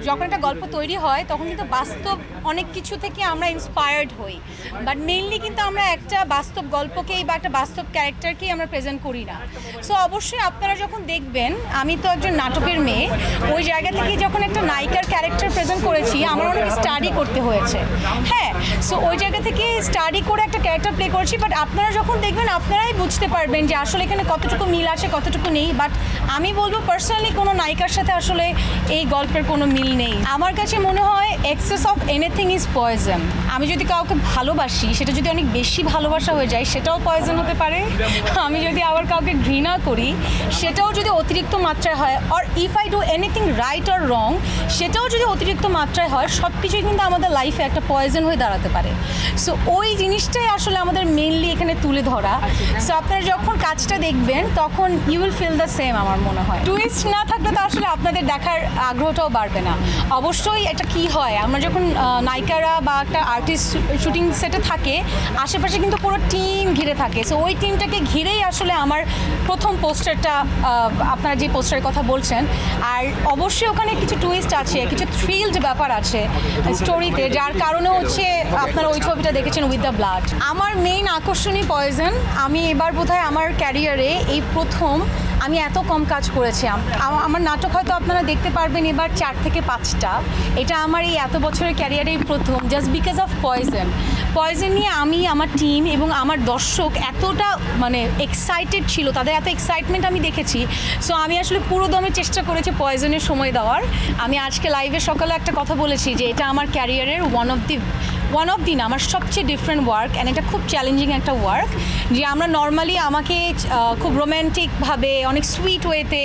যখন একটা গল্প তৈরি হয় তখন কিন্তু বাস্তব অনেক কিছু থেকে আমরা ইন্সপায়ার্ড হই, বাট মেইনলি কিন্তু আমরা একটা বাস্তব গল্পকেই বা একটা বাস্তব ক্যারেক্টারকেই আমরা প্রেজেন্ট করি না। সো অবশ্যই আপনারা যখন দেখবেন, আমি তো একজন নাটকের মেয়ে, ওই জায়গা থেকে যখন একটা নায়িকার ক্যারেক্টার প্রেজেন্ট করেছি আমার অনেক স্টাডি করতে হয়েছে। হ্যাঁ, সো ওই জায়গা থেকে স্টাডি করে একটা ক্যারেক্টার প্লে করেছি, বাট আপনারা যখন দেখবেন আপনারাই বুঝতে পারবেন যে আসলে এখানে কতটুকু মিল আছে কতটুকু নেই। বাট আমি বলবো পার্সোনালি কোনো নায়িকার সাথে আসলে এই গল্পের কোনো মিল নেই। আমার কাছে মনে হয় access of anything is poison. আমি যদি কাউকে ভালোবাসি, সেটা যদি অনেক বেশি ভালোবাসা হয়ে যায় সেটাও পয়জন হতে পারে। আমি যদি আবার কাউকে ঘৃণা করি সেটাও যদি অতিরিক্ত মাত্রায় হয়, or if I do anything right or wrong সেটাও যদি অতিরিক্ত মাত্রায় হয়, সব কিছুই কিন্তু আমাদের লাইফে একটা পয়জন হয়ে দাঁড়াতে পারে। সো ওই জিনিসটাই আসলে আমাদের মেইনলি এখানে তুলে ধরা। সো আপনারা যখন কাজটা দেখবেন তখন you will feel the same. আমার মনে হয় টুইস্ট না থাকলে তো আসলে আপনাদের দেখার আগ্রহটাও বাড়বে না। অবশ্যই এটা কি হয়, আমরা যখন নায়িকারা বা একটা আর্টিস্ট শুটিং সেটে থাকে, আশেপাশে কিন্তু পুরো টিম ঘিরে থাকে। সো ওই টিমটাকে ঘিরেই আসলে আমার প্রথম পোস্টারটা, আপনারা যে পোস্টারের কথা বলছেন, আর অবশ্যই ওখানে কিছু টুইস্ট আছে, কিছু থ্রিলড ব্যাপার আছে স্টোরিতে, যার কারণে হচ্ছে আপনারা ওই ছবিটা দেখেছেন উইথ দ্য ব্লাড। আমার মেইন আকর্ষণই পয়জন। আমি এবার বোধহয় আমার ক্যারিয়ারে এই প্রথম আমি এত কম কাজ করেছি। আমার নাটক হয়তো আপনারা দেখতে পারবেন এবার 4 থেকে 5টা। এটা আমার এই এত বছরের ক্যারিয়ারেই প্রথম, জাস্ট বিকজ অফ পয়জন নিয়ে আমি, আমার টিম এবং আমার দর্শক এতটা মানে এক্সাইটেড ছিল, তাদের এত এক্সাইটমেন্ট আমি দেখেছি। সো আমি আসলে পুরো দমে চেষ্টা করেছি পয়জনের সময় দেওয়ার। আমি আজকে লাইভে সকালে একটা কথা বলেছি যে এটা আমার ক্যারিয়ারের ওয়ান অফ দি না, আমার সবচেয়ে ডিফারেন্ট ওয়ার্ক, অ্যান্ড এটা খুব চ্যালেঞ্জিং একটা ওয়ার্ক। যে আমরা নর্মালি আমাকে খুব রোম্যান্টিকভাবে অনেক সুইট ওয়েতে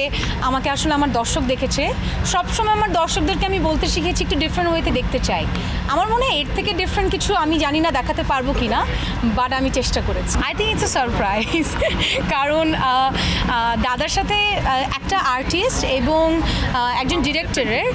আমাকে আসলে আমার দর্শক দেখেছে। সবসময় আমার দর্শকদেরকে আমি বলতে শিখেছি একটু ডিফারেন্ট ওয়েতে দেখতে চাই। আমার মনে হয় এর থেকে ডিফারেন্ট কিছু আমি জানি না দেখাতে পারবো কি না, বাট আমি চেষ্টা করেছি। I think it's a surprise. কারণ দাদার সাথে একটা আর্টিস্ট এবং একজন ডিরেক্টরের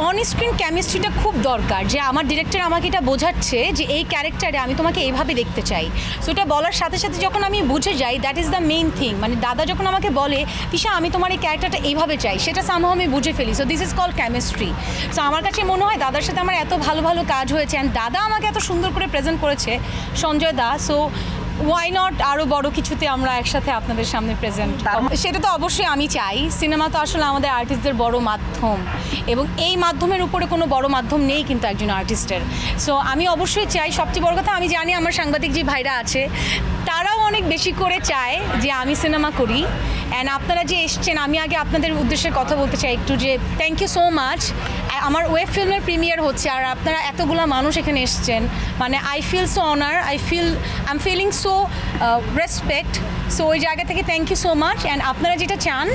অন স্ক্রিন কেমিস্ট্রিটা খুব দরকার। যে আমার ডিরেক্টর আমাকে এটা বোঝাচ্ছে যে এই ক্যারেক্টারে আমি তোমাকে এইভাবে দেখতে চাই। সো এটা বলার সাথে সাথে যখন আমি বুঝে যাই, that is the main thing. মানে দাদা যখন আমাকে বলে তিশা আমি তোমার এই ক্যারেক্টারটা এইভাবে চাই, সেটা সামহাও আমি বুঝে ফেলি। So this is called chemistry. So আমার কাছে মনে হয় দাদার সাথে আমার এত ভালো ভালো কাজ হয়েছে, অ্যান্ড দাদা আমাকে এত সুন্দর করে প্রেজেন্ট করেছে, সঞ্জয় দা। সো ওয়াই নট আরও বড় কিছুতে আমরা একসাথে আপনাদের সামনে প্রেজেন্ট। সেটা তো অবশ্যই আমি চাই। সিনেমা তো আসলে আমাদের আর্টিস্টদের বড় মাধ্যম, এবং এই মাধ্যমের উপরে কোনো বড় মাধ্যম নেই কিন্তু একজন আর্টিস্টের। সো আমি অবশ্যই চাই, সবচেয়ে বড় কথা আমি জানি আমার সাংবাদিক যে ভাইরা আছে তারাও অনেক বেশি করে চায় যে আমি সিনেমা করি। অ্যান্ড আপনারা যে এসছেন, আমি আগে আপনাদের উদ্দেশ্যে কথা বলতে চাই একটু, যে থ্যাংক ইউ সো মাচ। আমার ওয়েব ফিল্মের প্রিমিয়ার হচ্ছে আর আপনারা এতগুলো মানুষ এখানে এসছেন, মানে I feel so honour, I am feeling so respect. So ওই জায়গা থেকে thank you so much. And আপনারা যেটা চান,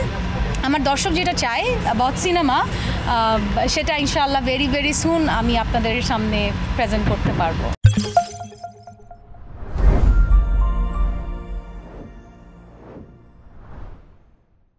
আমার দর্শক যেটা চায় অ্যাবাউট সিনেমা, সেটা ইনশাআল্লাহ ভেরি ভেরি সুন আমি আপনাদের সামনে প্রেজেন্ট করতে পারবো।